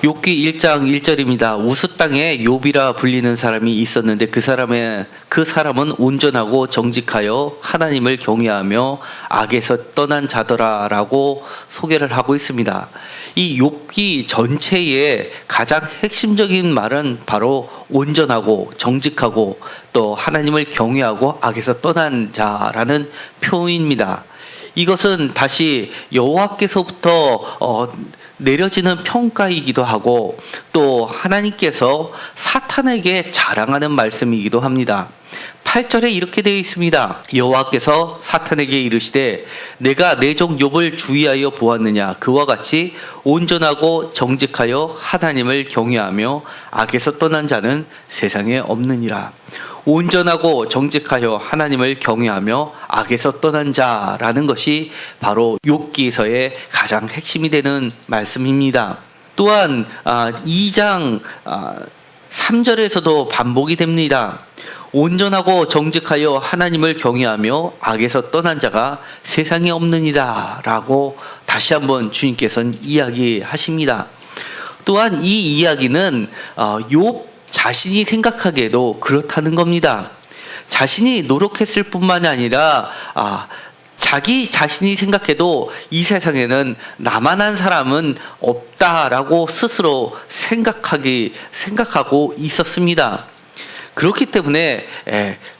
욥기 1장 1절입니다. 우스 땅에 욥이라 불리는 사람이 있었는데 그 사람은 온전하고 정직하여 하나님을 경외하며 악에서 떠난 자더라라고 소개를 하고 있습니다. 이 욥기 전체의 가장 핵심적인 말은 바로 온전하고 정직하고 또 하나님을 경외하고 악에서 떠난 자라는 표현입니다. 이것은 다시 여호와께서부터 내려지는 평가이기도 하고 또 하나님께서 사탄에게 자랑하는 말씀이기도 합니다. 8절에 이렇게 되어 있습니다. 여호와께서 사탄에게 이르시되 내가 내 종 욥을 주의하여 보았느냐. 그와 같이 온전하고 정직하여 하나님을 경외하며 악에서 떠난 자는 세상에 없느니라. 온전하고 정직하여 하나님을 경외하며 악에서 떠난 자라는 것이 바로 욥기서의 가장 핵심이 되는 말씀입니다. 또한 2장 3절에서도 반복이 됩니다. 온전하고 정직하여 하나님을 경외하며 악에서 떠난 자가 세상에 없느니라 라고 다시 한번 주님께서는 이야기하십니다. 또한 이 이야기는 욥 자신이 생각하기에도 그렇다는 겁니다. 자신이 노력했을 뿐만이 아니라 자기 자신이 생각해도 이 세상에는 나만한 사람은 없다라고 스스로 생각하고 있었습니다. 그렇기 때문에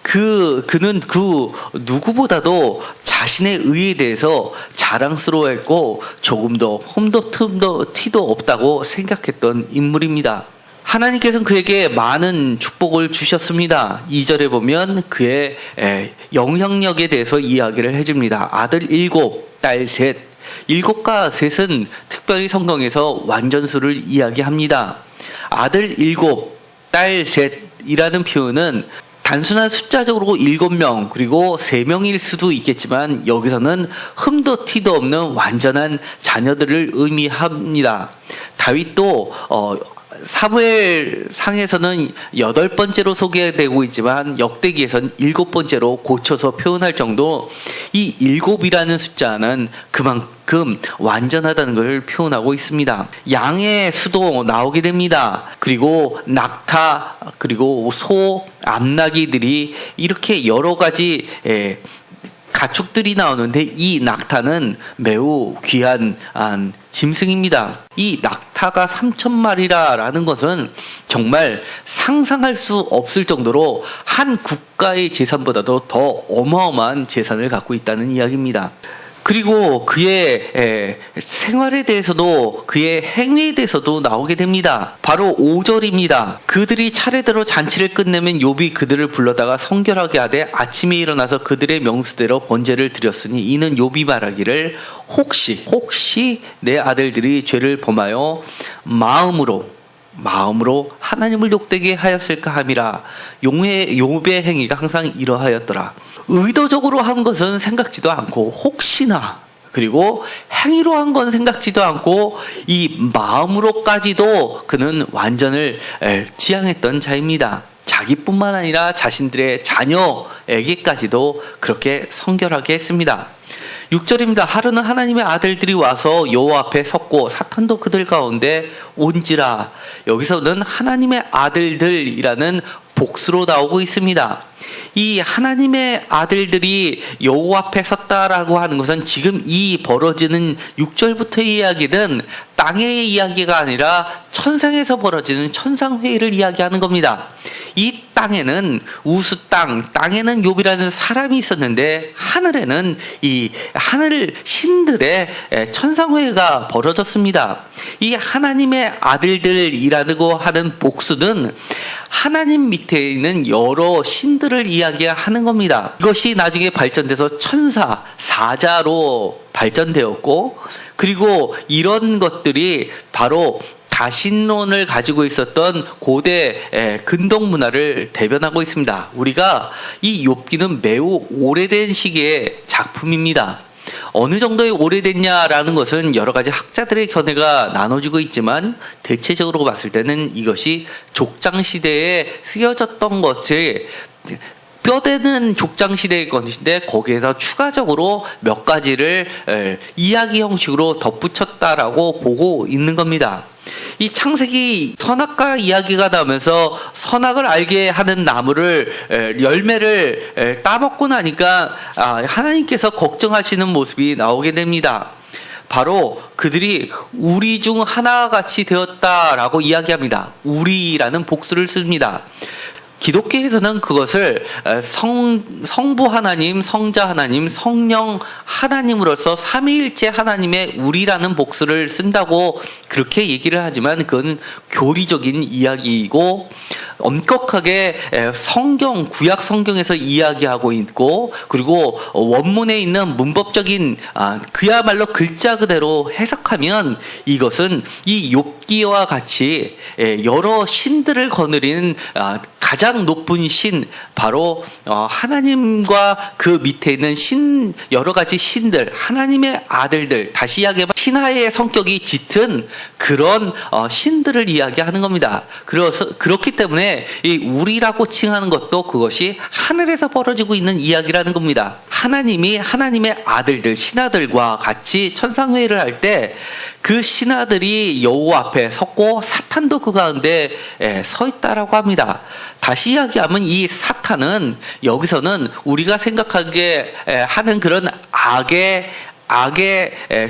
그는 그 누구보다도 자신의 의에 대해서 자랑스러워했고 조금도 흠도 틈도 티도 없다고 생각했던 인물입니다. 하나님께서는 그에게 많은 축복을 주셨습니다. 2절에 보면 그의 영향력에 대해서 이야기를 해줍니다. 아들 7, 딸 3. 7과 3은 특별히 성경에서 완전수를 이야기합니다. 아들 7, 딸 3이라는 표현은 단순한 숫자적으로 7명 그리고 3명일 수도 있겠지만 여기서는 흠도 티도 없는 완전한 자녀들을 의미합니다. 다윗도 사무엘 상에서는 8번째로 소개되고 있지만 역대기에서는 7번째로 고쳐서 표현할 정도 이 7이라는 숫자는 그만큼 완전하다는 것을 표현하고 있습니다. 양의 수도 나오게 됩니다. 그리고 낙타, 그리고 소, 암나기들이 이렇게 여러 가지 가축들이 나오는데 이 낙타는 매우 귀한 짐승입니다. 이 낙타가 3,000마리라는 것은 정말 상상할 수 없을 정도로 한 국가의 재산보다도 더 어마어마한 재산을 갖고 있다는 이야기입니다. 그리고 그의 생활에 대해서도 그의 행위에 대해서도 나오게 됩니다. 바로 5절입니다. 그들이 차례대로 잔치를 끝내면 욥이 그들을 불러다가 성결하게 하되 아침에 일어나서 그들의 명수대로 번제를 드렸으니 이는 욥이 말하기를 혹시 내 아들들이 죄를 범하여 마음으로 하나님을 욕되게 하였을까 함이라. 욥의 행위가 항상 이러하였더라. 의도적으로 한 것은 생각지도 않고 혹시나, 그리고 행위로 한 건 생각지도 않고 이 마음으로까지도 그는 완전을 지향했던 자입니다. 자기뿐만 아니라 자신들의 자녀에게까지도 그렇게 성결하게 했습니다. 6절입니다. 하루는 하나님의 아들들이 와서 여호와 앞에 섰고 사탄도 그들 가운데 온지라. 여기서는 하나님의 아들들이라는 복수로 나오고 있습니다. 이 하나님의 아들들이 여호와 앞에 섰다라고 하는 것은 지금 이 벌어지는 6절부터의 이야기는 땅의 이야기가 아니라 천상에서 벌어지는 천상회의를 이야기하는 겁니다. 이 땅에는 우스 땅에는 욥이라는 사람이 있었는데 하늘에는 이 하늘 신들의 천상회의가 벌어졌습니다. 이 하나님의 아들들이라고 하는 복수는 하나님 밑에 있는 여러 신들을 이야기하는 겁니다. 이것이 나중에 발전돼서 천사, 사자로 발전되었고, 그리고 이런 것들이 바로 다신론을 가지고 있었던 고대 근동 문화를 대변하고 있습니다. 우리가 이 욥기는 매우 오래된 시기의 작품입니다. 어느 정도의 오래됐냐라는 것은 여러 가지 학자들의 견해가 나눠지고 있지만 대체적으로 봤을 때는 이것이 족장시대에 쓰여졌던 것이 뼈대는 족장시대의 것인데 거기에서 추가적으로 몇 가지를 이야기 형식으로 덧붙였다라고 보고 있는 겁니다. 이 창세기 선악과 이야기가 나오면서 선악을 알게 하는 나무를 열매를 따먹고 나니까 하나님께서 걱정하시는 모습이 나오게 됩니다. 바로 그들이 우리 중 하나와 같이 되었다라고 이야기합니다. 우리라는 복수를 씁니다. 기독교에서는 그것을 성부 하나님, 성자 하나님, 성령 하나님으로서 삼위일체 하나님의 우리라는 복수를 쓴다고 그렇게 얘기를 하지만 그건 교리적인 이야기이고 엄격하게 성경, 구약 성경에서 이야기하고 있고 그리고 원문에 있는 문법적인 그야말로 글자 그대로 해석하면 이것은 이 욥기와 같이 여러 신들을 거느리는 가장 높은 신, 바로 하나님과 그 밑에 있는 신, 여러 가지 신들, 하나님의 아들들, 다시 이야기하면 신하의 성격이 짙은 그런 신들을 이야기하는 겁니다. 그렇기 때문에 이 우리라고 칭하는 것도 그것이 하늘에서 벌어지고 있는 이야기라는 겁니다. 하나님이 하나님의 아들들, 신하들과 같이 천상회의를 할 때 그 신하들이 여호와 앞에 섰고 사탄도 그 가운데 서 있다라고 합니다. 다시 이야기하면 이 사탄은 여기서는 우리가 생각하게 하는 그런 악의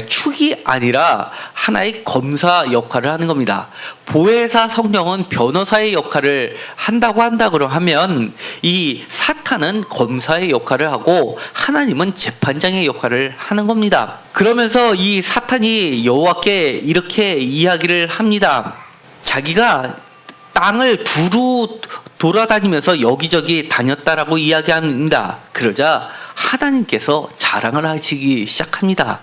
축이 아니라 하나의 검사 역할을 하는 겁니다. 보혜사 성령은 변호사의 역할을 한다고 하면 이 사탄은 검사의 역할을 하고 하나님은 재판장의 역할을 하는 겁니다. 그러면서 이 사탄이 여호와께 이렇게 이야기를 합니다. 자기가 땅을 두루 돌아다니면서 여기저기 다녔다라고 이야기합니다. 그러자 하나님께서 자랑을 하시기 시작합니다.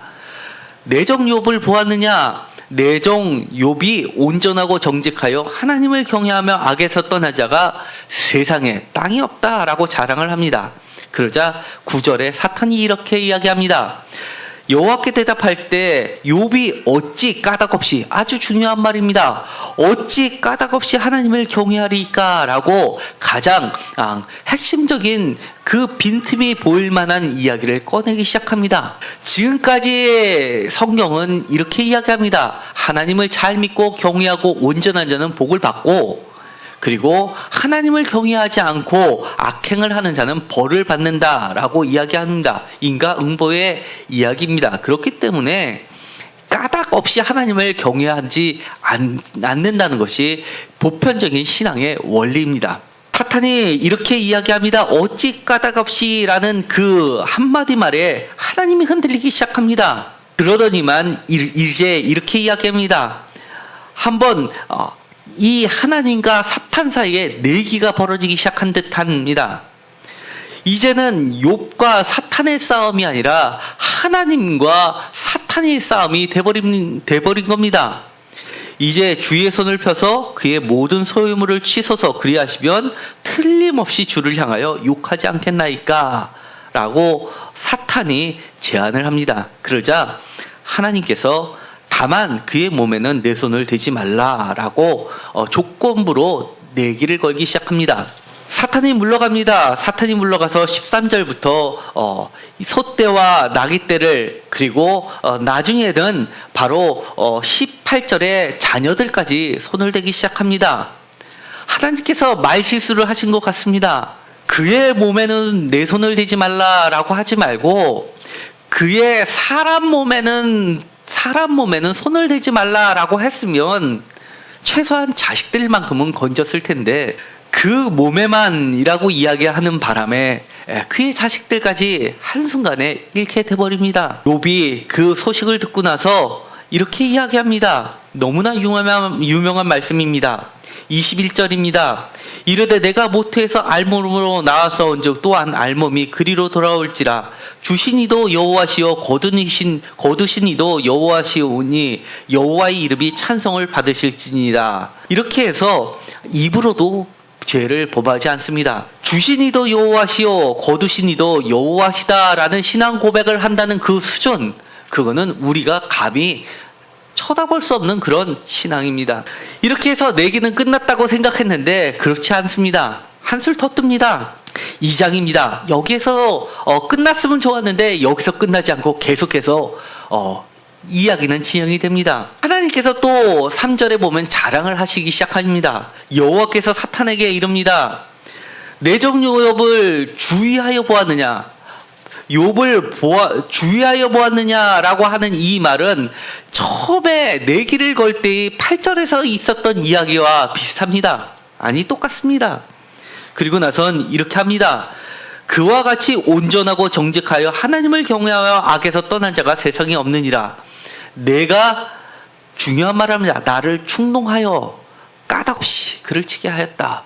내 종 욥을 보았느냐? 내 종 욥이 온전하고 정직하여 하나님을 경외하며 악에서 떠난 자가 세상에 땅이 없다라고 자랑을 합니다. 그러자 9절에 사탄이 이렇게 이야기합니다. 여호와께 대답할 때 욥이 어찌 까닭없이, 아주 중요한 말입니다. 어찌 까닭없이 하나님을 경외하리까? 라고 가장 핵심적인 그 빈틈이 보일 만한 이야기를 꺼내기 시작합니다. 지금까지 성경은 이렇게 이야기합니다. 하나님을 잘 믿고 경외하고 온전한 자는 복을 받고, 그리고 하나님을 경외하지 않고 악행을 하는 자는 벌을 받는다라고 이야기합니다. 인과응보의 이야기입니다. 그렇기 때문에 까닭 없이 하나님을 경외하지 않는다는 것이 보편적인 신앙의 원리입니다. 사탄이 이렇게 이야기합니다. 어찌 까닭 없이라는 그 한마디 말에 하나님이 흔들리기 시작합니다. 그러더니만 이제 이렇게 이야기합니다. 한번 이 하나님과 사탄 사이에 내기가 벌어지기 시작한 듯합니다. 이제는 욥과 사탄의 싸움이 아니라 하나님과 사탄의 싸움이 돼버린 겁니다. 이제 주의 손을 펴서 그의 모든 소유물을 치소서 그리하시면 틀림없이 주를 향하여 욕하지 않겠나이까? 라고 사탄이 제안을 합니다. 그러자 하나님께서 다만 그의 몸에는 내 손을 대지 말라라고 조건부로 내기를 걸기 시작합니다. 사탄이 물러갑니다. 사탄이 물러가서 13절부터 소떼와 나귀떼를, 그리고 나중에는 바로 18절에 자녀들까지 손을 대기 시작합니다. 하나님께서 말실수를 하신 것 같습니다. 그의 몸에는 내 손을 대지 말라라고 하지 말고 그의 사람 몸에는 손을 대지 말라라고 했으면 최소한 자식들만큼은 건졌을 텐데 그 몸에만이라고 이야기하는 바람에 그의 자식들까지 한순간에 잃게 돼버립니다. 욥이 그 소식을 듣고 나서 이렇게 이야기합니다. 너무나 유명한 말씀입니다. 21절입니다. 이르되 내가 모태에서 알몸으로 나와서 온즉 또한 알몸이 그리로 돌아올지라. 주신이도 여호와시요 거두신이도 여호와시오니 여호와의 이름이 찬송을 받으실지니라. 이렇게 해서 입으로도 죄를 범하지 않습니다. 주신이도 여호와시요 거두신이도 여호와시다라는 신앙 고백을 한다는 그 수준, 그거는 우리가 감히 쳐다볼 수 없는 그런 신앙입니다. 이렇게 해서 내기는 끝났다고 생각했는데 그렇지 않습니다. 한술 더 뜹니다. 2장입니다. 여기에서 끝났으면 좋았는데 여기서 끝나지 않고 계속해서 이야기는 진행이 됩니다. 하나님께서 또 3절에 보면 자랑을 하시기 시작합니다. 여호와께서 사탄에게 이릅니다. 내 종 욥을 주의하여 보았느냐? 욥을 주의하여 보았느냐라고 하는 이 말은 처음에 내기를 걸 때의 8절에서 있었던 이야기와 비슷합니다. 아니, 똑같습니다. 그리고 나선 이렇게 합니다. 그와 같이 온전하고 정직하여 하나님을 경외하여 악에서 떠난 자가 세상에 없느니라. 내가 중요한 말을 합니다. 나를 충동하여 까닭없이 그를 치게 하였다.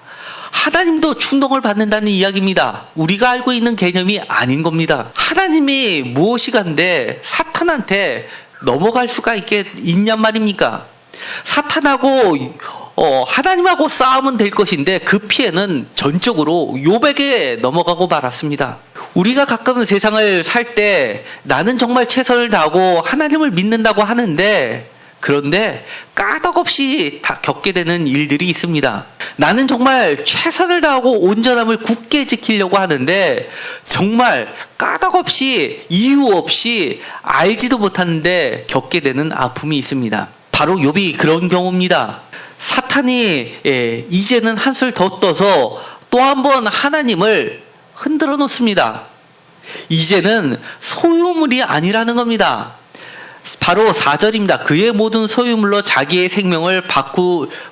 하나님도 충동을 받는다는 이야기입니다. 우리가 알고 있는 개념이 아닌 겁니다. 하나님이 무엇이간데 사탄한테 넘어갈 수가 있냔 말입니까? 사탄하고 하나님하고 싸우면 될 것인데 그 피해는 전적으로 욥에게 넘어가고 말았습니다. 우리가 가끔 세상을 살 때 나는 정말 최선을 다하고 하나님을 믿는다고 하는데 그런데 까닭없이 다 겪게 되는 일들이 있습니다. 나는 정말 최선을 다하고 온전함을 굳게 지키려고 하는데 정말 까닭없이 이유 없이 알지도 못하는데 겪게 되는 아픔이 있습니다. 바로 욥이 그런 경우입니다. 사탄이 이제는 한술 더 떠서 또 한 번 하나님을 흔들어 놓습니다. 이제는 소유물이 아니라는 겁니다. 바로 4절입니다. 그의 모든 소유물로 자기의 생명을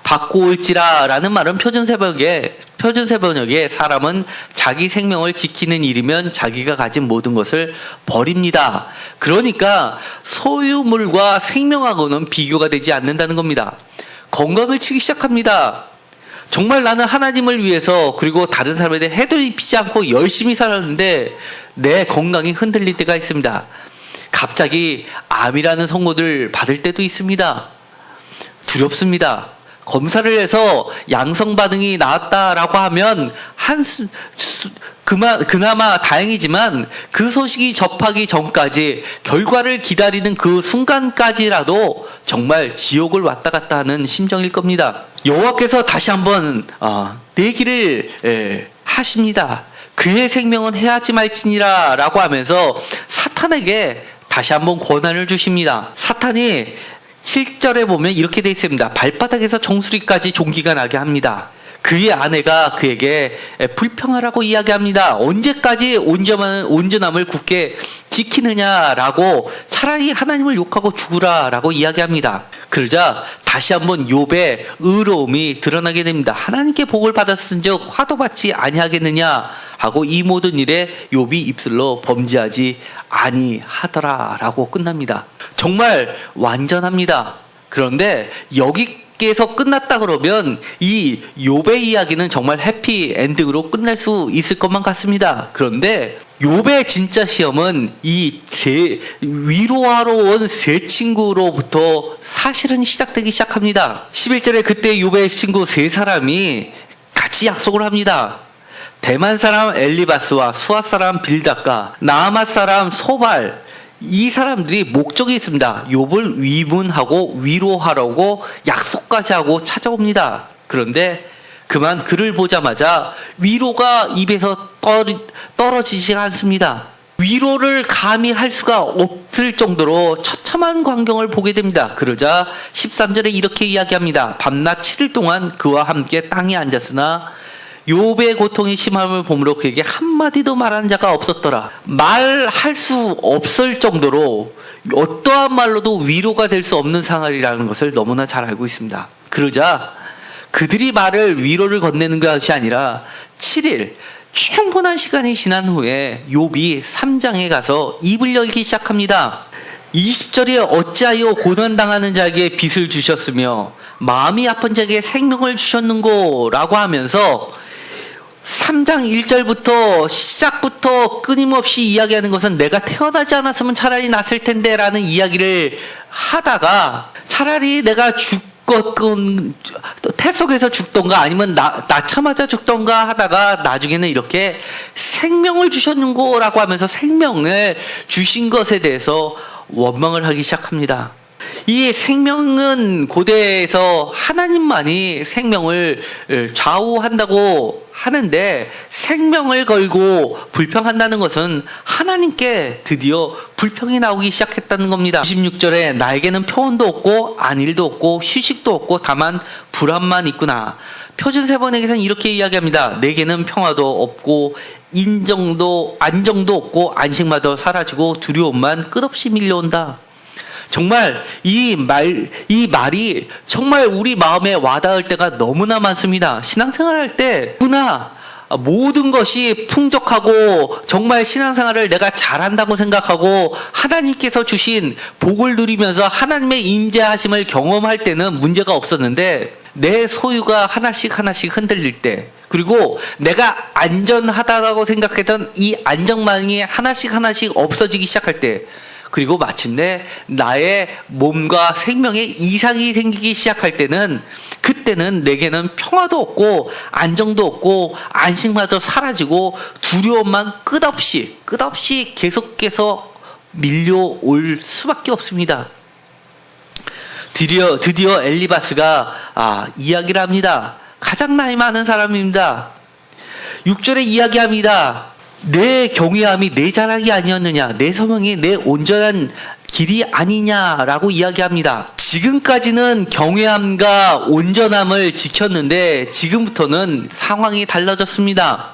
바꾸올지라 라는 말은 표준세번역에 사람은 자기 생명을 지키는 일이면 자기가 가진 모든 것을 버립니다. 그러니까 소유물과 생명하고는 비교가 되지 않는다는 겁니다. 건강을 치기 시작합니다. 정말 나는 하나님을 위해서 그리고 다른 사람에 대해 해도 입히지 않고 열심히 살았는데 내 건강이 흔들릴 때가 있습니다. 갑자기 암이라는 선고를 받을 때도 있습니다. 두렵습니다. 검사를 해서 양성 반응이 나왔다라고 하면 그나마 다행이지만 그 소식이 접하기 전까지 결과를 기다리는 그 순간까지라도 정말 지옥을 왔다 갔다 하는 심정일 겁니다. 여호와께서 다시 한번 내기를 하십니다. 그의 생명은 해하지 말지니라 라고 하면서 사탄에게 다시 한번 권한을 주십니다. 사탄이 7절에 보면 이렇게 되어 있습니다. 발바닥에서 정수리까지 종기가 나게 합니다. 그의 아내가 그에게 불평하라고 이야기합니다. 언제까지 온전함을 굳게 지키느냐라고 차라리 하나님을 욕하고 죽으라라고 이야기합니다. 그러자 다시 한번 욥의 의로움이 드러나게 됩니다. 하나님께 복을 받았은즉 화도 받지 아니하겠느냐 하고 이 모든 일에 욥이 입술로 범죄하지 아니하더라라고 끝납니다. 정말 완전합니다. 그런데 여기에서 끝났다 그러면 이 욥의 이야기는 정말 해피 엔딩으로 끝날 수 있을 것만 같습니다. 그런데 욥의 진짜 시험은 이 위로하러 온 세 친구로부터 사실은 시작되기 시작합니다. 11절에 그때 욥의 친구 세 사람이 같이 약속을 합니다. 대만 사람 엘리바스와 수아 사람 빌닷과 나아맛 사람 소발, 이 사람들이 목적이 있습니다. 욥을 위문하고 위로하라고 약속까지 하고 찾아옵니다. 그런데 그만 그를 보자마자 위로가 입에서 떨어지지 않습니다. 위로를 감히 할 수가 없을 정도로 처참한 광경을 보게 됩니다. 그러자 13절에 이렇게 이야기합니다. 밤낮 7일 동안 그와 함께 땅에 앉았으나 욥의 고통이 심함을 보므로 그에게 한마디도 말하는 자가 없었더라. 말할 수 없을 정도로 어떠한 말로도 위로가 될 수 없는 상황이라는 것을 너무나 잘 알고 있습니다. 그러자 그들이 말을 위로를 건네는 것이 아니라 7일 충분한 시간이 지난 후에 욥이 3장에 가서 입을 열기 시작합니다. 20절에 어찌하여 고난당하는 자에게 빚을 주셨으며 마음이 아픈 자에게 생명을 주셨는고 라고 하면서 3장 1절부터 시작부터 끊임없이 이야기하는 것은 내가 태어나지 않았으면 차라리 낫을 텐데 라는 이야기를 하다가 차라리 내가 태 속에서 죽던가 아니면 낳자마자 죽던가 하다가 나중에는 이렇게 생명을 주셨는고 라고 하면서 생명을 주신 것에 대해서 원망을 하기 시작합니다. 이 생명은 고대에서 하나님만이 생명을 좌우한다고 하는데 생명을 걸고 불평한다는 것은 하나님께 드디어 불평이 나오기 시작했다는 겁니다. 26절에 나에게는 평온도 없고 안일도 없고 휴식도 없고 다만 불안만 있구나. 표준 세번역에서는 이렇게 이야기합니다. 내게는 평화도 없고 안정도 없고 안식마저 사라지고 두려움만 끝없이 밀려온다. 정말 이 말이 정말 우리 마음에 와닿을 때가 너무나 많습니다. 신앙생활할 때 누구나 모든 것이 풍족하고 정말 신앙생활을 내가 잘한다고 생각하고 하나님께서 주신 복을 누리면서 하나님의 임재하심을 경험할 때는 문제가 없었는데 내 소유가 하나씩 흔들릴 때 그리고 내가 안전하다고 생각했던 이 안정망이 하나씩 없어지기 시작할 때 그리고 마침내 나의 몸과 생명에 이상이 생기기 시작할 때는 그때는 내게는 평화도 없고 안정도 없고 안식마저 사라지고 두려움만 끝없이 계속해서 밀려올 수밖에 없습니다. 드디어 엘리바스가 이야기를 합니다. 가장 나이 많은 사람입니다. 6절에 이야기합니다. 내 경외함이 내 자랑이 아니었느냐, 내 소명이 내 온전한 길이 아니냐라고 이야기합니다. 지금까지는 경외함과 온전함을 지켰는데 지금부터는 상황이 달라졌습니다.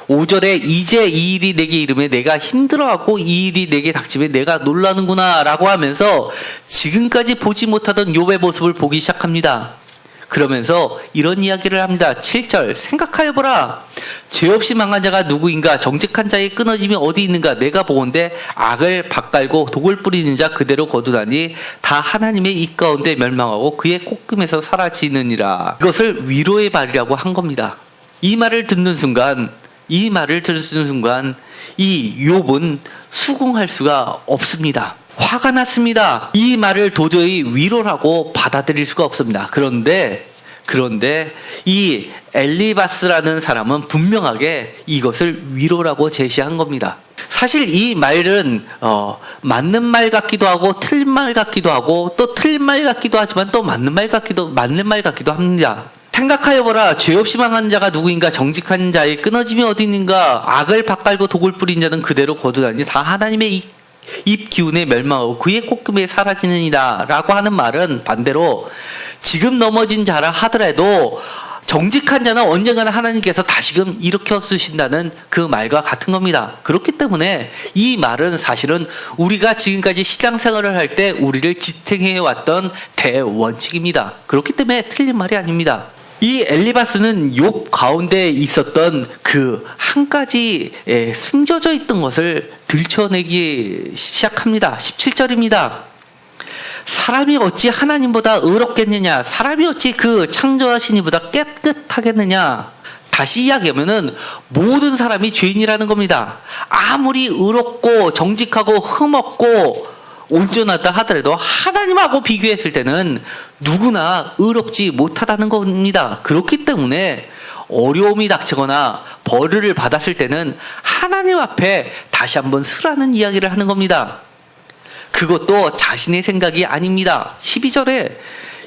5절에 이제 이 일이 내게 이르매 내가 힘들어하고 이 일이 내게 닥치매 내가 놀라는구나 라고 하면서 지금까지 보지 못하던 욥의 모습을 보기 시작합니다. 그러면서 이런 이야기를 합니다. 7절 생각하여보라. 죄 없이 망한 자가 누구인가? 정직한 자의 끊어짐이 어디 있는가? 내가 보건대 악을 밭갈고 독을 뿌리는 자 그대로 거두다니 다 하나님의 입 가운데 멸망하고 그의 콧금에서 사라지느니라. 이것을 위로의 말이라고 한 겁니다. 이 말을 듣는 순간 이 욥은 수긍할 수가 없습니다. 화가 났습니다. 이 말을 도저히 위로라고 받아들일 수가 없습니다. 그런데 이 엘리바스라는 사람은 분명하게 이것을 위로라고 제시한 겁니다. 사실 이 말은 맞는 말 같기도 하고 틀린 말 같기도 하고 또 틀린 말 같기도 하지만 또 맞는 말 같기도 합니다. 생각하여보라. 죄 없이 망한 자가 누구인가? 정직한 자의 끊어짐이 어디 있는가? 악을 밭갈고 독을 뿌린 자는 그대로 거두다니 다 하나님의 입 기운에 멸망하고 그의 콧금에 사라지느니라 라고 하는 말은 반대로 지금 넘어진 자라 하더라도 정직한 자는 언젠가는 하나님께서 다시금 일으켜 주신다는 그 말과 같은 겁니다. 그렇기 때문에 이 말은 사실은 우리가 지금까지 신앙생활을 할 때 우리를 지탱해 왔던 대원칙입니다. 그렇기 때문에 틀린 말이 아닙니다. 이 엘리바스는 욥 가운데 있었던 그 한 가지 숨겨져 있던 것을 들춰내기 시작합니다. 17절입니다. 사람이 어찌 하나님보다 의롭겠느냐? 사람이 어찌 그 창조하신 이보다 깨끗하겠느냐? 다시 이야기하면은 모든 사람이 죄인이라는 겁니다. 아무리 의롭고 정직하고 흠없고 온전하다 하더라도 하나님하고 비교했을 때는 누구나 의롭지 못하다는 겁니다. 그렇기 때문에 어려움이 닥치거나 벌을 받았을 때는 하나님 앞에 다시 한번 쓰라는 이야기를 하는 겁니다. 그것도 자신의 생각이 아닙니다. 12절에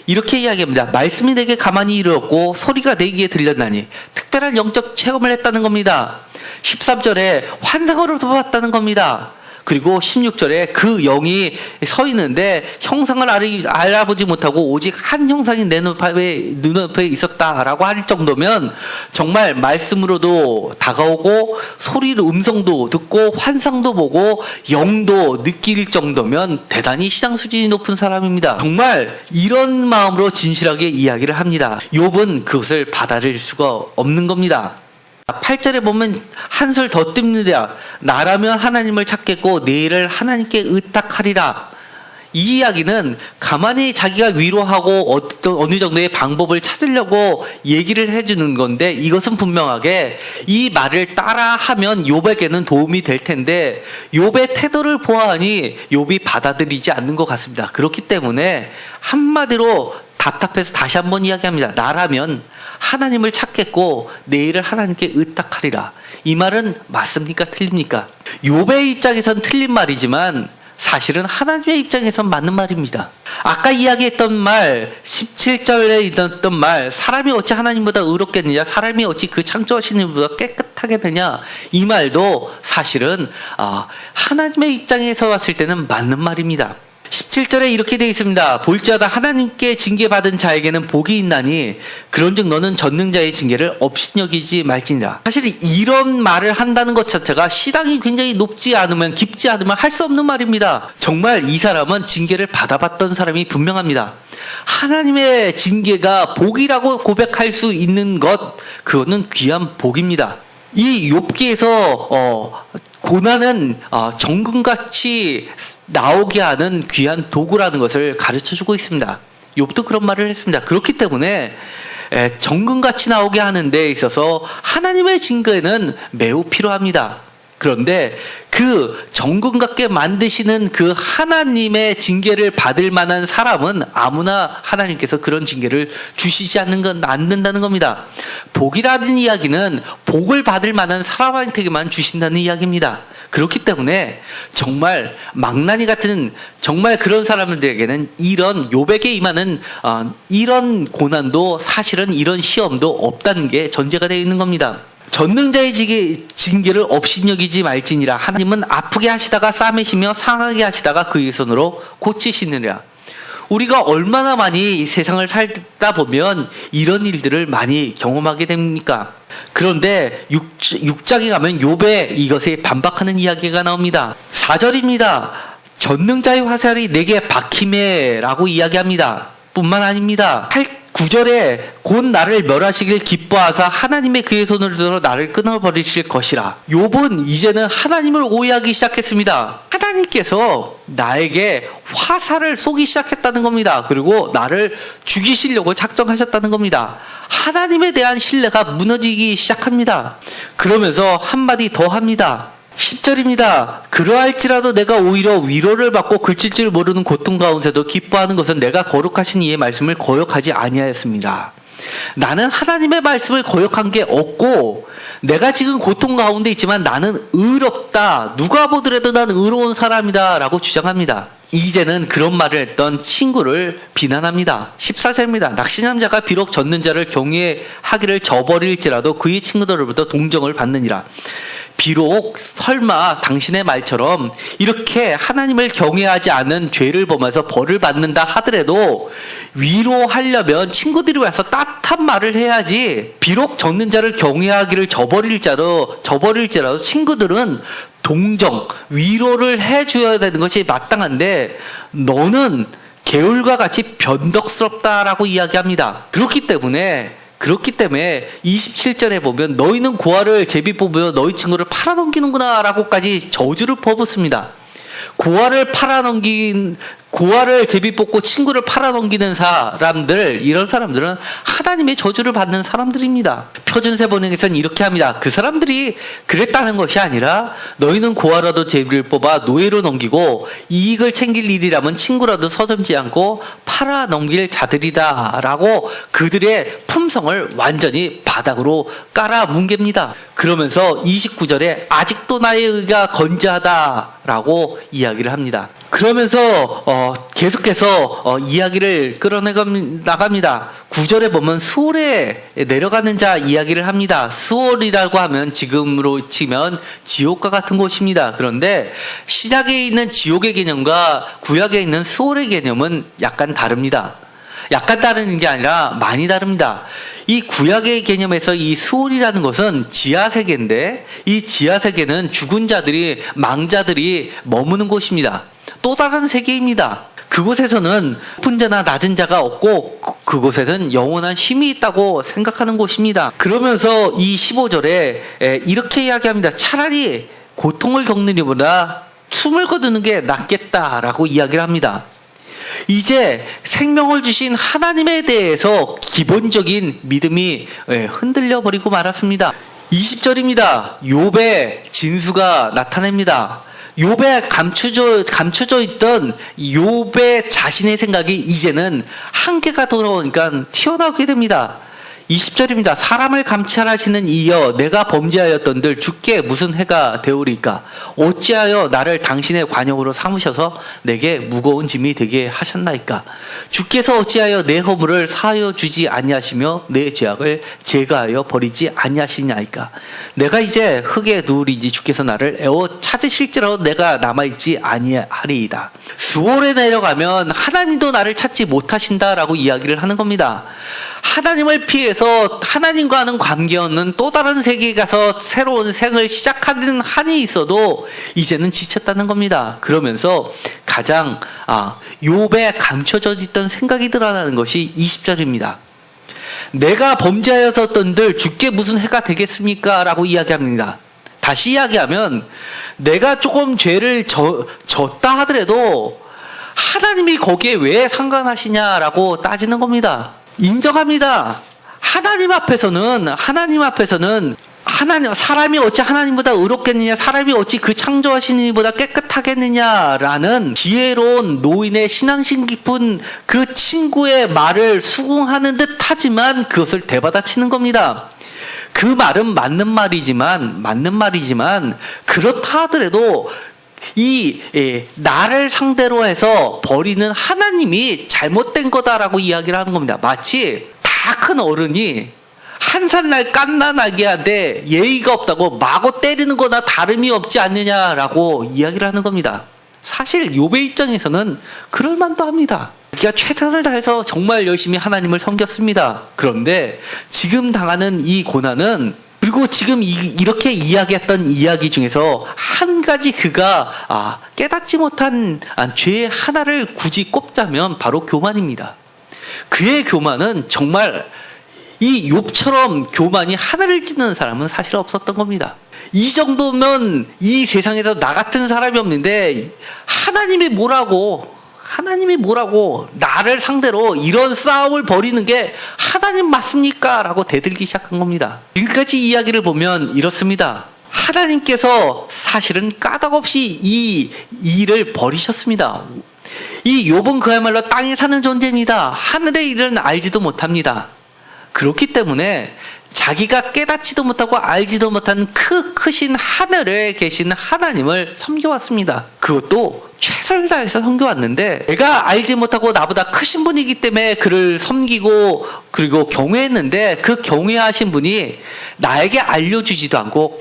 이렇게 이야기합니다. 말씀이 내게 가만히 이르렀고 소리가 내 귀에 들렸나니 특별한 영적 체험을 했다는 겁니다. 13절에 환상으로 보았다는 겁니다. 그리고 16절에 그 영이 서 있는데 형상을 알아보지 못하고 오직 한 형상이 내 눈앞에 있었다라고 할 정도면 정말 말씀으로도 다가오고 소리로 음성도 듣고 환상도 보고 영도 느낄 정도면 대단히 신앙 수준이 높은 사람입니다. 정말 이런 마음으로 진실하게 이야기를 합니다. 욥은 그것을 받아들일 수가 없는 겁니다. 8절에 보면 한술 더 뜹니다. 나라면 하나님을 찾겠고 내일을 하나님께 의탁하리라. 이 이야기는 가만히 자기가 위로하고 어느 정도의 방법을 찾으려고 얘기를 해주는 건데 이것은 분명하게 이 말을 따라하면 욥에게는 도움이 될 텐데 욥의 태도를 보아하니 욥이 받아들이지 않는 것 같습니다. 그렇기 때문에 한마디로 답답해서 다시 한번 이야기합니다. 나라면 하나님을 찾겠고 내일을 하나님께 의탁하리라. 이 말은 맞습니까? 틀립니까? 욥의 입장에선 틀린 말이지만 사실은 하나님의 입장에서 맞는 말입니다. 아까 이야기했던 말, 17절에 있었던 말, 사람이 어찌 하나님보다 의롭겠느냐, 사람이 어찌 그 창조하신 이보다 깨끗하게 되냐, 이 말도 사실은 하나님의 입장에서 봤을 때는 맞는 말입니다. 17절에 이렇게 되어 있습니다. 볼지어다 하나님께 징계받은 자에게는 복이 있나니 그런즉 너는 전능자의 징계를 업신여기지 말지니라. 사실 이런 말을 한다는 것 자체가 신앙이 굉장히 높지 않으면, 깊지 않으면 할 수 없는 말입니다. 정말 이 사람은 징계를 받아봤던 사람이 분명합니다. 하나님의 징계가 복이라고 고백할 수 있는 것, 그거는 귀한 복입니다. 이 욥기에서 고난은 정금같이 나오게 하는 귀한 도구라는 것을 가르쳐주고 있습니다. 욥도 그런 말을 했습니다. 그렇기 때문에 정금같이 나오게 하는 데 있어서 하나님의 징계는 매우 필요합니다. 그런데 그 정금 같게 만드시는 그 하나님의 징계를 받을 만한 사람은 아무나 하나님께서 그런 징계를 주시지 않는다는 겁니다. 복이라는 이야기는 복을 받을 만한 사람한테만 주신다는 이야기입니다. 그렇기 때문에 정말 망나니 같은 정말 그런 사람들에게는 이런 욥에게 임하는 이런 고난도 사실은 이런 시험도 없다는 게 전제가 되어 있는 겁니다. 전능자의 징계를 업신여기지 말지니라. 하나님은 아프게 하시다가 싸매시며 상하게 하시다가 그의 손으로 고치시느니라. 우리가 얼마나 많이 이 세상을 살다 보면 이런 일들을 많이 경험하게 됩니까? 그런데 6장에 가면 욥의 이것에 반박하는 이야기가 나옵니다. 4절입니다. 전능자의 화살이 내게 박힘에 라고 이야기합니다. 뿐만 아닙니다. 9절에 곧 나를 멸하시길 기뻐하사 하나님의 그의 손을 들어 나를 끊어버리실 것이라. 욥은 이제는 하나님을 오해하기 시작했습니다. 하나님께서 나에게 화살을 쏘기 시작했다는 겁니다. 그리고 나를 죽이시려고 작정하셨다는 겁니다. 하나님에 대한 신뢰가 무너지기 시작합니다. 그러면서 한마디 더 합니다. 10절입니다. 그러할지라도 내가 오히려 위로를 받고 그칠 줄 모르는 고통 가운데도 기뻐하는 것은 내가 거룩하신 이의 말씀을 거역하지 아니하였습니다. 나는 하나님의 말씀을 거역한 게 없고 내가 지금 고통 가운데 있지만 나는 의롭다. 누가 보더라도 난 의로운 사람이다 라고 주장합니다. 이제는 그런 말을 했던 친구를 비난합니다. 14절입니다. 낙신남자가 비록 젖는 자를 경외하기를 저버릴지라도 그의 친구들로부터 동정을 받느니라. 비록 설마 당신의 말처럼 이렇게 하나님을 경외하지 않은 죄를 범해서 벌을 받는다 하더라도 위로하려면 친구들이 와서 따뜻한 말을 해야지. 비록 젖는 자를 경외하기를 저버릴지라도 친구들은 동정, 위로를 해줘야 되는 것이 마땅한데 너는 개울과 같이 변덕스럽다라고 이야기합니다. 그렇기 때문에 27절에 보면 너희는 고아를 제비 뽑으며 너희 친구를 팔아넘기는구나 라고까지 저주를 퍼붓습니다. 고아를 제비 뽑고 친구를 팔아넘기는 사람들, 이런 사람들은 하나님의 저주를 받는 사람들입니다. 표준세 번역에서는 이렇게 합니다. 그 사람들이 그랬다는 것이 아니라 너희는 고아라도 제비를 뽑아 노예로 넘기고 이익을 챙길 일이라면 친구라도 서슴지 않고 팔아넘길 자들이다 라고 그들의 품성을 완전히 바닥으로 깔아뭉갭니다. 그러면서 29절에 아직도 나의 의가 건재하다 라고 이야기를 합니다. 그러면서 계속해서 이야기를 끌어나갑니다. 9절에 보면 수월에 내려가는 자 이야기를 합니다. 수월이라고 하면 지금으로 치면 지옥과 같은 곳입니다. 그런데 신약에 있는 지옥의 개념과 구약에 있는 수월의 개념은 약간 다릅니다. 약간 다른 게 아니라 많이 다릅니다. 이 구약의 개념에서 이 수월이라는 것은 지하세계인데 이 지하세계는 죽은 자들이, 망자들이 머무는 곳입니다. 또 다른 세계입니다. 그곳에서는 높은 자나 낮은 자가 없고 그곳에는 영원한 쉼이 있다고 생각하는 곳입니다. 그러면서 이 15절에 이렇게 이야기합니다. 차라리 고통을 겪는 일보다 숨을 거두는 게 낫겠다라고 이야기를 합니다. 이제 생명을 주신 하나님에 대해서 기본적인 믿음이 흔들려 버리고 말았습니다. 20절입니다. 욥의 진수가 나타납니다. 욥에 감춰져 있던 욥의 자신의 생각이 이제는 한계가 돌아오니까 튀어나오게 됩니다. 20절입니다. 사람을 감찰하시는 이여 내가 범죄하였던들 주께 무슨 해가 되오리까? 어찌하여 나를 당신의 관용으로 삼으셔서 내게 무거운 짐이 되게 하셨나이까? 주께서 어찌하여 내 허물을 사하여 주지 아니하시며 내 죄악을 제거하여 버리지 아니하시냐이까? 내가 이제 흙에 누우리니 주께서 나를 애워 찾으실지라도 내가 남아있지 아니하리이다. 스월에 내려가면 하나님도 나를 찾지 못하신다라고 이야기를 하는 겁니다. 하나님을 피해서 하나님과 하는 관계없는 또 다른 세계에 가서 새로운 생을 시작하는 한이 있어도 이제는 지쳤다는 겁니다. 그러면서 가장 욥에 감춰져 있던 생각이 드러나는 것이 20절입니다. 내가 범죄하였던들 주께 무슨 해가 되겠습니까? 라고 이야기합니다. 다시 이야기하면 내가 조금 죄를 졌다 하더라도 하나님이 거기에 왜 상관하시냐라고 따지는 겁니다. 인정합니다. 하나님 앞에서는 사람이 어찌 하나님보다 의롭겠느냐, 사람이 어찌 그 창조하신 이보다 깨끗하겠느냐라는 지혜로운 노인의 신앙심 깊은 그 친구의 말을 수긍하는 듯 하지만 그것을 대받아치는 겁니다. 그 말은 맞는 말이지만 그렇다 하더라도 나를 상대로 해서 버리는 하나님이 잘못된 거다라고 이야기를 하는 겁니다. 마치 다 큰 어른이 한산날 깐난하게 하되 예의가 없다고 마구 때리는 거나 다름이 없지 않느냐라고 이야기를 하는 겁니다. 사실 욥의 입장에서는 그럴 만도 합니다. 자기가 최선을 다해서 정말 열심히 하나님을 섬겼습니다. 그런데 지금 당하는 이 고난은, 그리고 지금 이렇게 이야기했던 이야기 중에서 한 가지 그가 깨닫지 못한 죄 하나를 굳이 꼽자면 바로 교만입니다. 그의 교만은 정말 이 욥처럼 교만이 하늘을 찌르는 사람은 사실 없었던 겁니다. 이 정도면 이 세상에서 나 같은 사람이 없는데 하나님이 뭐라고 나를 상대로 이런 싸움을 벌이는 게 하나님 맞습니까? 라고 대들기 시작한 겁니다. 지금까지 이야기를 보면 이렇습니다. 하나님께서 사실은 까닭없이 이 일을 벌이셨습니다. 이 욥은 그야말로 땅에 사는 존재입니다. 하늘의 일은 알지도 못합니다. 그렇기 때문에 자기가 깨닫지도 못하고 알지도 못한 크신 하늘에 계신 하나님을 섬겨왔습니다. 그것도 최선을 다해서 섬겨왔는데, 내가 알지 못하고 나보다 크신 분이기 때문에 그를 섬기고 그리고 경외했는데, 그 경외하신 분이 나에게 알려주지도 않고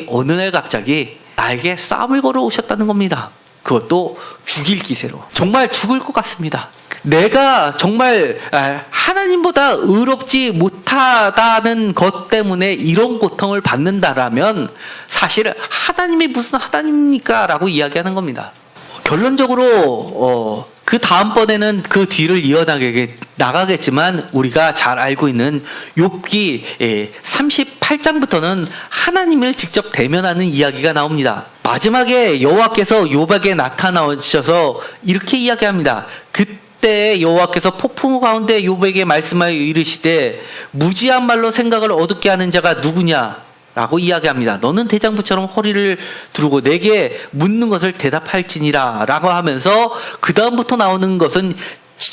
어느 날 갑자기 나에게 싸움을 걸어 오셨다는 겁니다. 그것도 죽일 기세로. 정말 죽을 것 같습니다. 내가 정말 하나님보다 의롭지 못하다는 것 때문에 이런 고통을 받는다라면 사실 하나님이 무슨 하나님입니까? 라고 이야기하는 겁니다. 결론적으로 그 다음번에는 그 뒤를 이어나가겠지만 우리가 잘 알고 있는 욥기 38장부터는 하나님을 직접 대면하는 이야기가 나옵니다. 마지막에 여호와께서 욥에게 나타나셔서 이렇게 이야기합니다. 그때 여호와께서 폭풍 가운데 욥에게 말씀하여 이르시되 무지한 말로 생각을 어둡게 하는 자가 누구냐? 라고 이야기합니다. 너는 대장부처럼 허리를 두르고 내게 묻는 것을 대답할지니라 라고 하면서 그 다음부터 나오는 것은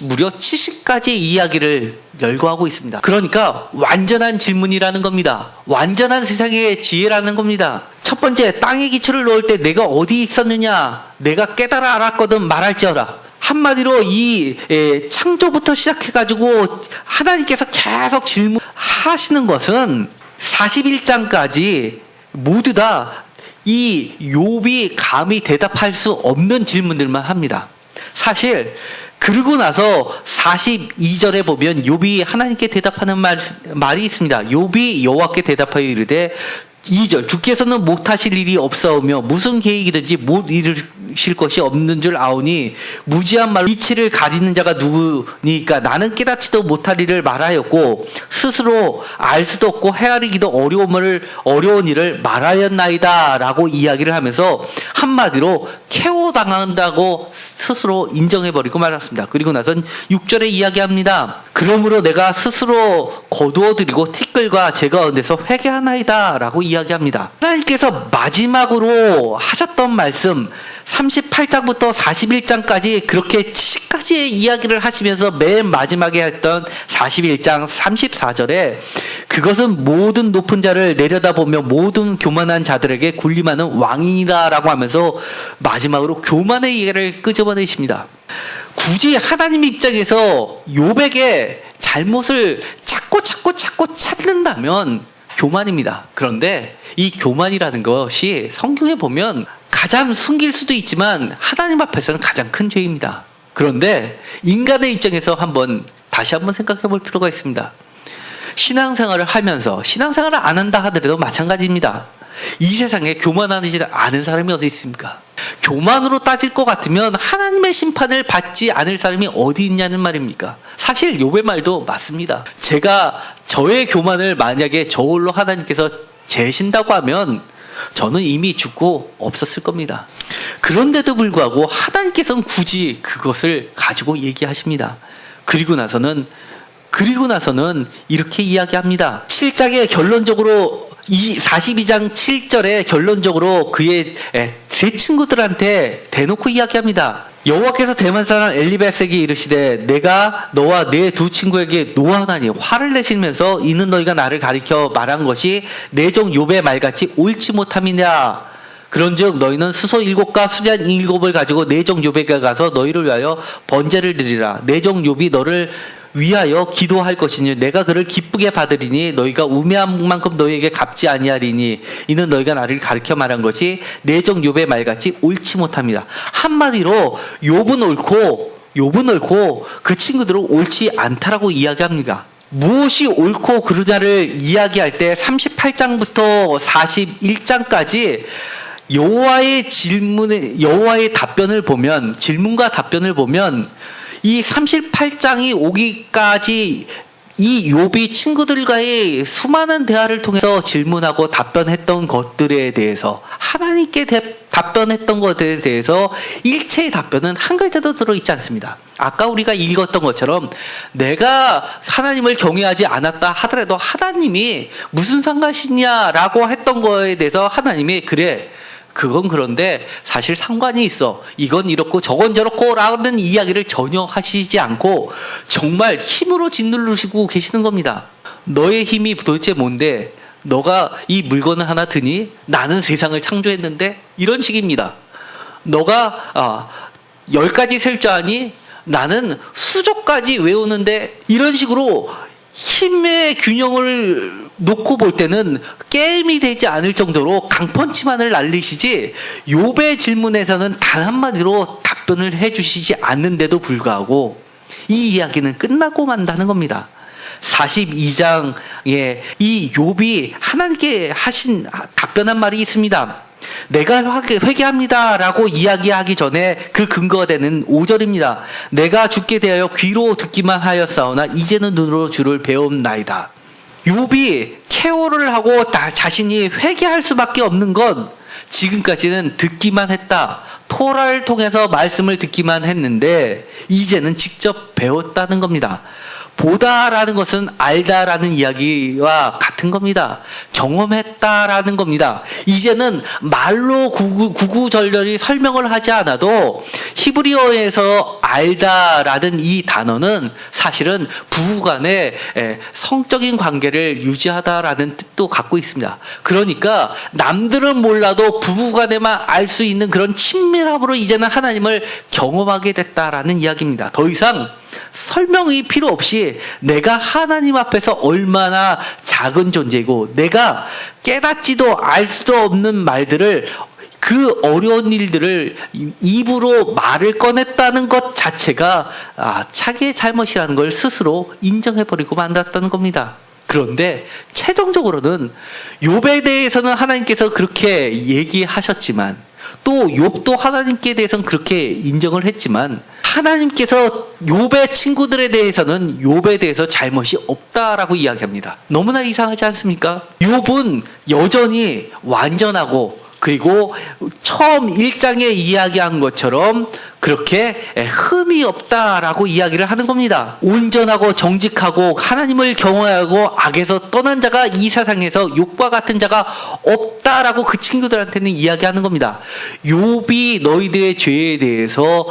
무려 70가지 이야기를 열거하고 있습니다. 그러니까 완전한 질문이라는 겁니다. 완전한 세상의 지혜라는 겁니다. 첫 번째, 땅에 기초를 놓을 때 내가 어디 있었느냐? 내가 깨달아 알았거든 말할지어라. 한마디로 이 창조부터 시작해가지고 하나님께서 계속 질문하시는 것은 41장까지 모두 다 이 욥이 감히 대답할 수 없는 질문들만 합니다. 사실 그러고 나서 42절에 보면 욥이 하나님께 대답하는 말이 있습니다. 욥이 여호와께 대답하여 이르되 2절 주께서는 못하실 일이 없사오며 무슨 계획이든지 못 이루실 것이 없는 줄 아오니 무지한 말로 이치를 가리는 자가 누구니까 나는 깨닫지도 못할 일을 말하였고 스스로 알 수도 없고 헤아리기도 어려운 일을 말하였나이다 라고 이야기를 하면서 한마디로 KO 당한다고 스스로 인정해버리고 말았습니다. 그리고 나선 6절에 이야기합니다. 그러므로 내가 스스로 거두어드리고 티끌과 제 가운데서 회개하나이다 라고 이야기합니다. 하나님께서 마지막으로 하셨던 말씀, 38장부터 41장까지 그렇게 70가지의 이야기를 하시면서 맨 마지막에 했던 41장 34절에 그것은 모든 높은 자를 내려다보며 모든 교만한 자들에게 군림하는 왕이라라고 하면서 마지막으로 교만의 얘기를 끄집어내십니다. 굳이 하나님 입장에서 욥에게 잘못을 찾고 찾는다면 교만입니다. 그런데 이 교만이라는 것이 성경에 보면 가장 숨길 수도 있지만 하나님 앞에서는 가장 큰 죄입니다. 그런데 인간의 입장에서 다시 한번 생각해 볼 필요가 있습니다. 신앙생활을 하면서 신앙생활을 안 한다 하더라도 마찬가지입니다. 이 세상에 교만하지 않은 사람이 어디 있습니까? 교만으로 따질 것 같으면 하나님의 심판을 받지 않을 사람이 어디 있냐는 말입니까? 사실 욥의 말도 맞습니다. 저의 교만을 만약에 저홀로 하나님께서 재신다고 하면 저는 이미 죽고 없었을 겁니다. 그런데도 불구하고 하나님께서는 굳이 그것을 가지고 얘기하십니다. 그리고 나서는 이렇게 이야기합니다. 7장에 결론적으로 42장 7절에 결론적으로 그의 세 친구들한테 대놓고 이야기합니다. 여호와께서 대만 사람 엘리베섹이 이르시되 내가 너와 내 두 친구에게 노하나니 화를 내시면서 이는 너희가 나를 가리켜 말한 것이 내 종 욥의 말같이 옳지 못함이냐. 그런즉 너희는 수소 7과 수잔 7을 가지고 내 종 욥에게 가서 너희를 위하여 번제를 드리라. 내 종 욥이 너를 위하여 기도할 것이니 내가 그를 기쁘게 받으리니 너희가 우매한 만큼 너희에게 갚지 아니하리니 이는 너희가 나를 가르쳐 말한 것이 내 종 욥의 말같이 옳지 못합니다. 한마디로 욥은 옳고 그 친구들은 옳지 않다라고 이야기합니다. 무엇이 옳고 그르냐를 이야기할 때 38장부터 41장까지 여호와의 답변을 보면, 질문과 답변을 보면 이 38장이 오기까지 이 욥이 친구들과의 수많은 대화를 통해서 질문하고 답변했던 것들에 대해서, 하나님께 답변했던 것들에 대해서 일체의 답변은 한 글자도 들어있지 않습니다. 아까 우리가 읽었던 것처럼 내가 하나님을 경외하지 않았다 하더라도 하나님이 무슨 상관이냐라고 했던 거에 대해서 하나님이 그래, 그건 그런데 사실 상관이 있어. 이건 이렇고 저건 저렇고 라는 이야기를 전혀 하시지 않고 정말 힘으로 짓누르시고 계시는 겁니다. 너의 힘이 도대체 뭔데? 너가 이 물건을 하나 드니? 나는 세상을 창조했는데? 이런 식입니다. 너가 10가지 셀 줄 아니? 나는 수조까지 외우는데? 이런 식으로 힘의 균형을 놓고 볼 때는 게임이 되지 않을 정도로 강펀치만을 날리시지 욥의 질문에서는 단 한마디로 답변을 해주시지 않는데도 불구하고 이 이야기는 끝나고 만다는 겁니다. 42장에 이 욥이 하나님께 답변한 말이 있습니다. 내가 회개합니다 라고 이야기하기 전에 그 근거가 되는 5절입니다. 내가 주께 대하여 귀로 듣기만 하였사오나 이제는 눈으로 주를 배움나이다. 욥이 케오를 하고 자신이 회개할 수밖에 없는 건 지금까지는 듣기만 했다. 토라를 통해서 말씀을 듣기만 했는데 이제는 직접 배웠다는 겁니다. 보다라는 것은 알다라는 이야기와 같은 겁니다. 경험했다라는 겁니다. 이제는 말로 구구절절히 설명을 하지 않아도 히브리어에서 알다라는 이 단어는 사실은 부부간의 성적인 관계를 유지하다라는 뜻도 갖고 있습니다. 그러니까 남들은 몰라도 부부간에만 알 수 있는 그런 친밀함으로 이제는 하나님을 경험하게 됐다라는 이야기입니다. 더 이상 설명이 필요 없이 내가 하나님 앞에서 얼마나 작은 존재이고 내가 깨닫지도 알 수도 없는 말들을, 그 어려운 일들을 입으로 말을 꺼냈다는 것 자체가 자기의 잘못이라는 걸 스스로 인정해버리고 만났다는 겁니다. 그런데 최종적으로는 욥에 대해서는 하나님께서 그렇게 얘기하셨지만 또 욥도 하나님께 대해서는 그렇게 인정을 했지만 하나님께서 욥의 친구들에 대해서는 욥에 대해서 잘못이 없다라고 이야기합니다. 너무나 이상하지 않습니까? 욥은 여전히 완전하고 그리고 처음 1장에 이야기한 것처럼 그렇게 흠이 없다라고 이야기를 하는 겁니다. 온전하고 정직하고 하나님을 경외하고 악에서 떠난 자가 이 세상에서 욥과 같은 자가 없다라고 그 친구들한테는 이야기하는 겁니다. 욥이 너희들의 죄에 대해서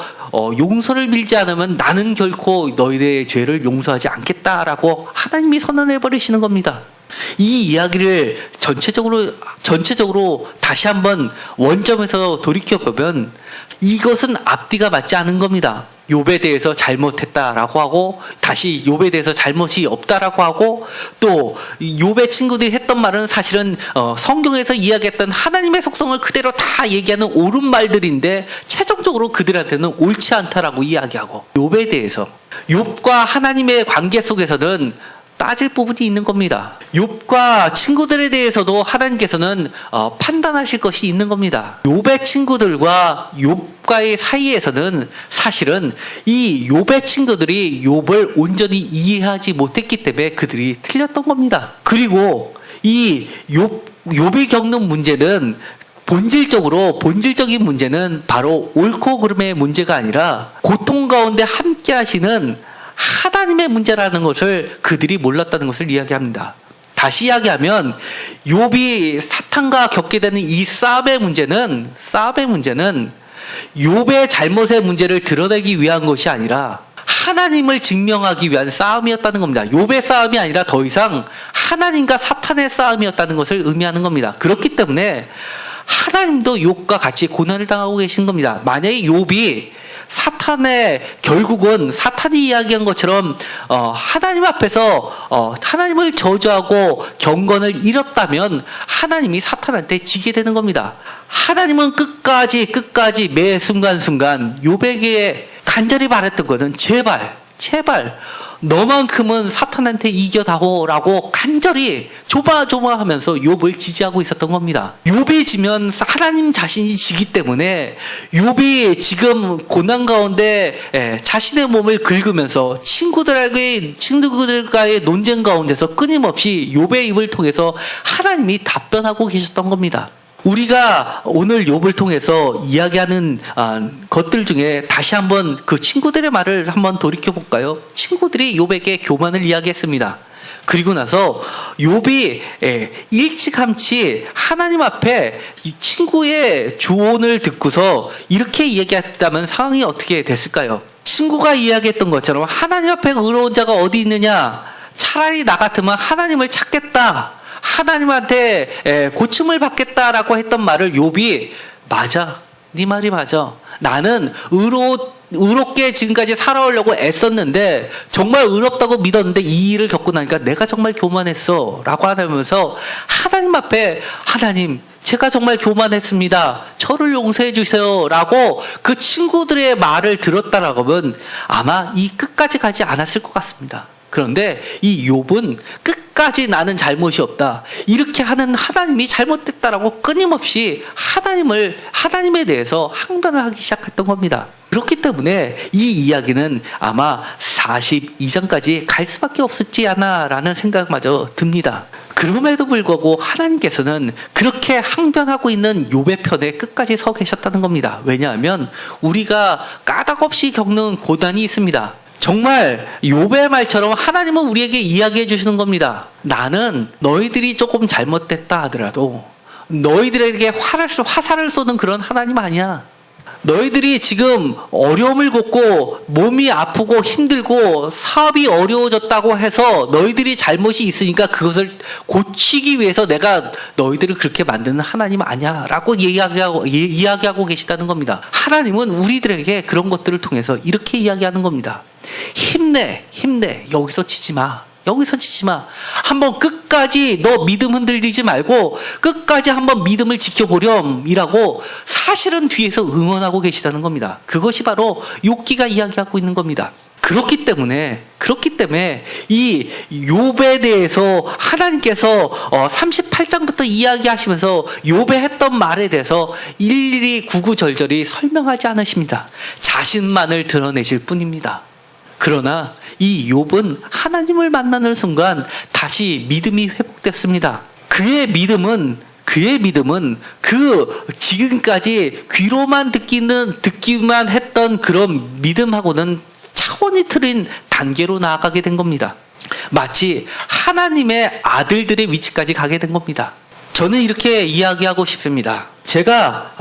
용서를 빌지 않으면 나는 결코 너희들의 죄를 용서하지 않겠다라고 하나님이 선언해 버리시는 겁니다. 이 이야기를 전체적으로 다시 한번 원점에서 돌이켜보면 이것은 앞뒤가 맞지 않은 겁니다. 욥에 대해서 잘못했다라고 하고 다시 욥에 대해서 잘못이 없다라고 하고 또 욥의 친구들이 했던 말은 사실은 성경에서 이야기했던 하나님의 속성을 그대로 다 얘기하는 옳은 말들인데 최종적으로 그들한테는 옳지 않다라고 이야기하고 욥에 대해서 욥과 하나님의 관계 속에서는 따질 부분이 있는 겁니다. 욥과 친구들에 대해서도 하나님께서는 판단하실 것이 있는 겁니다. 욥의 친구들과 욥과의 사이에서는 사실은 이 욥의 친구들이 욥을 온전히 이해하지 못했기 때문에 그들이 틀렸던 겁니다. 그리고 이 욥이 겪는 문제는 본질적인 문제는 바로 옳고 그름의 문제가 아니라 고통 가운데 함께 하시는 하나님의 문제라는 것을 그들이 몰랐다는 것을 이야기합니다. 다시 이야기하면 욥이 사탄과 겪게 되는 이 싸움의 문제는 욥의 잘못의 문제를 드러내기 위한 것이 아니라 하나님을 증명하기 위한 싸움이었다는 겁니다. 욥의 싸움이 아니라 더 이상 하나님과 사탄의 싸움이었다는 것을 의미하는 겁니다. 그렇기 때문에 하나님도 욥과 같이 고난을 당하고 계신 겁니다. 만약에 욥이 결국은 사탄이 이야기한 것처럼 하나님 앞에서 하나님을 저주하고 경건을 잃었다면 하나님이 사탄한테 지게 되는 겁니다. 하나님은 끝까지 매 순간순간 욥에게 간절히 바랬던 것은 제발 너만큼은 사탄한테 이겨다오라고 간절히 조마조마하면서 욥을 지지하고 있었던 겁니다. 욥이 지면 하나님 자신이 지기 때문에 욥이 지금 고난 가운데 자신의 몸을 긁으면서 친구들과의 논쟁 가운데서 끊임없이 욥의 입을 통해서 하나님이 답변하고 계셨던 겁니다. 우리가 오늘 욥을 통해서 이야기하는 것들 중에 다시 한번 그 친구들의 말을 한번 돌이켜 볼까요? 친구들이 욥에게 교만을 이야기했습니다. 그리고 나서 욥이 일찌감치 하나님 앞에 친구의 조언을 듣고서 이렇게 이야기했다면 상황이 어떻게 됐을까요? 친구가 이야기했던 것처럼 하나님 앞에 의로운 자가 어디 있느냐? 차라리 나 같으면 하나님을 찾겠다. 하나님한테 고침을 받겠다라고 했던 말을 욥이 맞아. 네 말이 맞아. 나는 의롭게 지금까지 살아오려고 애썼는데 정말 의롭다고 믿었는데 이 일을 겪고 나니까 내가 정말 교만했어 라고 하면서 하나님 앞에 하나님 제가 정말 교만했습니다. 저를 용서해 주세요 라고 그 친구들의 말을 들었다라고 하면 아마 이 끝까지 가지 않았을 것 같습니다. 그런데 이 욥은 끝까지 나는 잘못이 없다. 이렇게 하는 하나님이 잘못됐다라고 끊임없이 하나님에 대해서 항변을 하기 시작했던 겁니다. 그렇기 때문에 이 이야기는 아마 42장까지 갈 수밖에 없었지 않나라는 생각마저 듭니다. 그럼에도 불구하고 하나님께서는 그렇게 항변하고 있는 욥의 편에 끝까지 서 계셨다는 겁니다. 왜냐하면 우리가 까닭없이 겪는 고난이 있습니다. 정말 욥의 말처럼 하나님은 우리에게 이야기해 주시는 겁니다. 나는 너희들이 조금 잘못됐다 하더라도 너희들에게 화살을 쏘는 그런 하나님 아니야. 너희들이 지금 어려움을 겪고 몸이 아프고 힘들고 사업이 어려워졌다고 해서 너희들이 잘못이 있으니까 그것을 고치기 위해서 내가 너희들을 그렇게 만드는 하나님 아니야 라고 이야기하고 계시다는 겁니다. 하나님은 우리들에게 그런 것들을 통해서 이렇게 이야기하는 겁니다. 힘내 여기서 지지 마. 한번 끝까지 너 믿음 흔들리지 말고 끝까지 한번 믿음을 지켜보렴이라고 사실은 뒤에서 응원하고 계시다는 겁니다. 그것이 바로 욥기가 이야기하고 있는 겁니다. 그렇기 때문에 이 욥에 대해서 하나님께서 38장부터 이야기하시면서 욥에 했던 말에 대해서 일일이 구구절절히 설명하지 않으십니다. 자신만을 드러내실 뿐입니다. 그러나 이 욥은 하나님을 만나는 순간 다시 믿음이 회복됐습니다. 그의 믿음은 그의 믿음은 그 지금까지 귀로만 듣기만 했던 그런 믿음하고는 차원이 틀린 단계로 나아가게 된 겁니다. 마치 하나님의 아들들의 위치까지 가게 된 겁니다. 저는 이렇게 이야기하고 싶습니다. 제가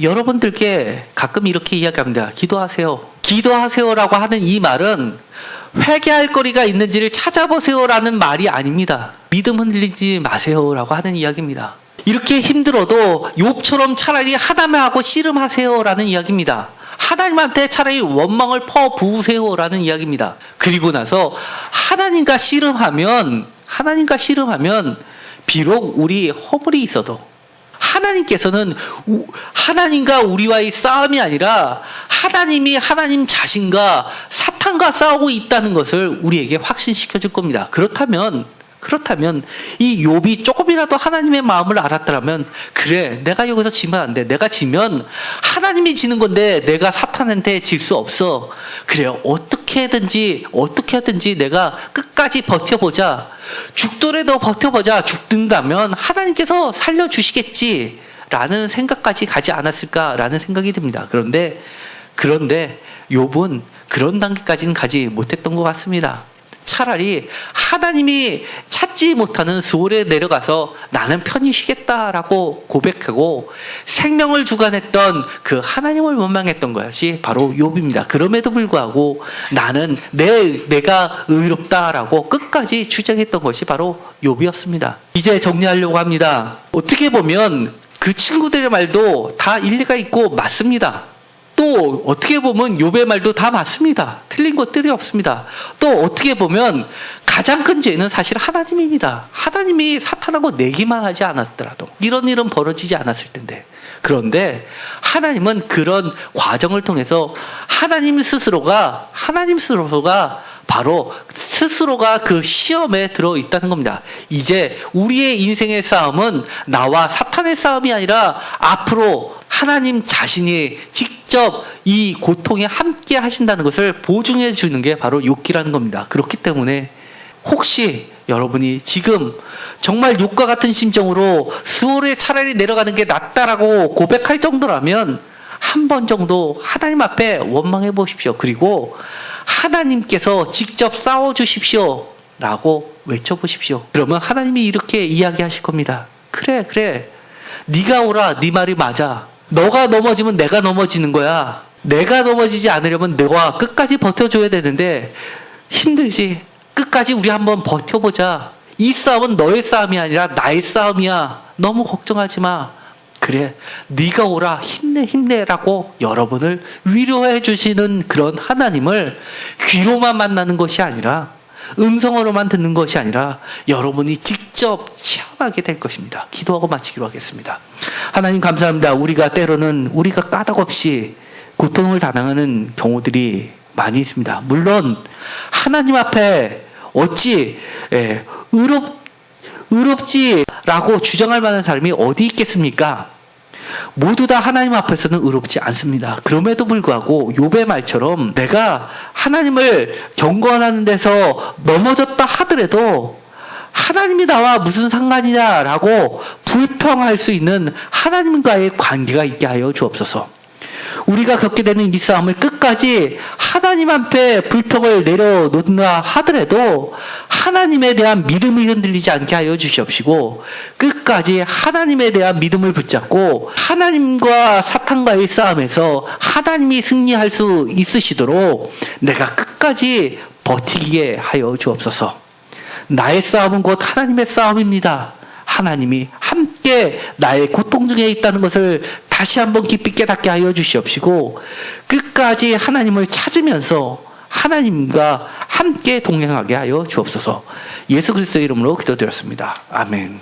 여러분들께 가끔 이렇게 이야기합니다. 기도하세요. 기도하세요라고 하는 이 말은 회개할 거리가 있는지를 찾아보세요라는 말이 아닙니다. 믿음 흔들리지 마세요라고 하는 이야기입니다. 이렇게 힘들어도 욥처럼 차라리 하나님하고 씨름하세요라는 이야기입니다. 하나님한테 차라리 원망을 퍼부으세요라는 이야기입니다. 그리고 나서 하나님과 씨름하면 비록 우리 허물이 있어도 하나님께서는 하나님과 우리와의 싸움이 아니라 하나님이 하나님 자신과 사탄과 싸우고 있다는 것을 우리에게 확신시켜 줄 겁니다. 그렇다면 이 욥이 조금이라도 하나님의 마음을 알았더라면, 그래, 내가 여기서 지면 안 돼. 내가 지면 하나님이 지는 건데 내가 사탄한테 질 수 없어. 그래, 어떻게 하든지 내가 끝까지 버텨보자. 죽더라도 버텨보자. 죽든다면 하나님께서 살려주시겠지 라는 생각까지 가지 않았을까라는 생각이 듭니다. 그런데 욥은 그런 단계까지는 가지 못했던 것 같습니다. 차라리 하나님이 찾지 못하는 수월에 내려가서 나는 편히 쉬겠다라고 고백하고 생명을 주관했던 그 하나님을 원망했던 것이 바로 욥입니다. 그럼에도 불구하고 나는 내가 의롭다라고 끝까지 주장했던 것이 바로 욥이었습니다. 이제 정리하려고 합니다. 어떻게 보면 그 친구들의 말도 다 일리가 있고 맞습니다. 또 어떻게 보면 욥의 말도 다 맞습니다. 틀린 것들이 없습니다. 또 어떻게 보면 가장 큰 죄는 사실 하나님입니다. 하나님이 사탄하고 내기만 하지 않았더라도 이런 일은 벌어지지 않았을 텐데, 그런데 하나님은 그런 과정을 통해서 하나님 스스로가 바로 스스로가 그 시험에 들어있다는 겁니다. 이제 우리의 인생의 싸움은 나와 사탄의 싸움이 아니라 앞으로 하나님 자신이 직접 이 고통에 함께 하신다는 것을 보증해 주는 게 바로 욥기라는 겁니다. 그렇기 때문에 혹시 여러분이 지금 정말 욥과 같은 심정으로 수월에 차라리 내려가는 게 낫다라고 고백할 정도라면 한 번 정도 하나님 앞에 원망해 보십시오. 그리고 하나님께서 직접 싸워주십시오 라고 외쳐보십시오. 그러면 하나님이 이렇게 이야기하실 겁니다. 그래 네가 오라. 네 말이 맞아. 너가 넘어지면 내가 넘어지는 거야. 내가 넘어지지 않으려면 너가 끝까지 버텨줘야 되는데 힘들지. 끝까지 우리 한번 버텨보자. 이 싸움은 너의 싸움이 아니라 나의 싸움이야. 너무 걱정하지 마. 그래, 네가 오라. 힘내라고 여러분을 위로해 주시는 그런 하나님을 귀로만 만나는 것이 아니라, 음성으로만 듣는 것이 아니라 여러분이 직접 체험하게 될 것입니다. 기도하고 마치기로 하겠습니다. 하나님 감사합니다. 우리가 때로는 우리가 까닭없이 고통을 당하는 경우들이 많이 있습니다. 물론 하나님 앞에 어찌 의롭지라고 주장할 만한 사람이 어디 있겠습니까? 모두 다 하나님 앞에서는 의롭지 않습니다. 그럼에도 불구하고 욥의 말처럼 내가 하나님을 경건하는 데서 넘어졌다 하더라도 하나님이 나와 무슨 상관이냐라고 불평할 수 있는 하나님과의 관계가 있게 하여 주옵소서. 우리가 겪게 되는 이 싸움을 끝까지 하나님 앞에 불평을 내려놓는다 하더라도 하나님에 대한 믿음이 흔들리지 않게 하여 주시옵시고, 끝까지 하나님에 대한 믿음을 붙잡고 하나님과 사탄과의 싸움에서 하나님이 승리할 수 있으시도록 내가 끝까지 버티게 하여 주옵소서. 나의 싸움은 곧 하나님의 싸움입니다. 하나님이 함께 나의 고통 중에 있다는 것을 다시 한번 깊이 깨닫게 하여 주시옵시고, 끝까지 하나님을 찾으면서 하나님과 함께 동행하게 하여 주옵소서. 예수 그리스도의 이름으로 기도드렸습니다. 아멘.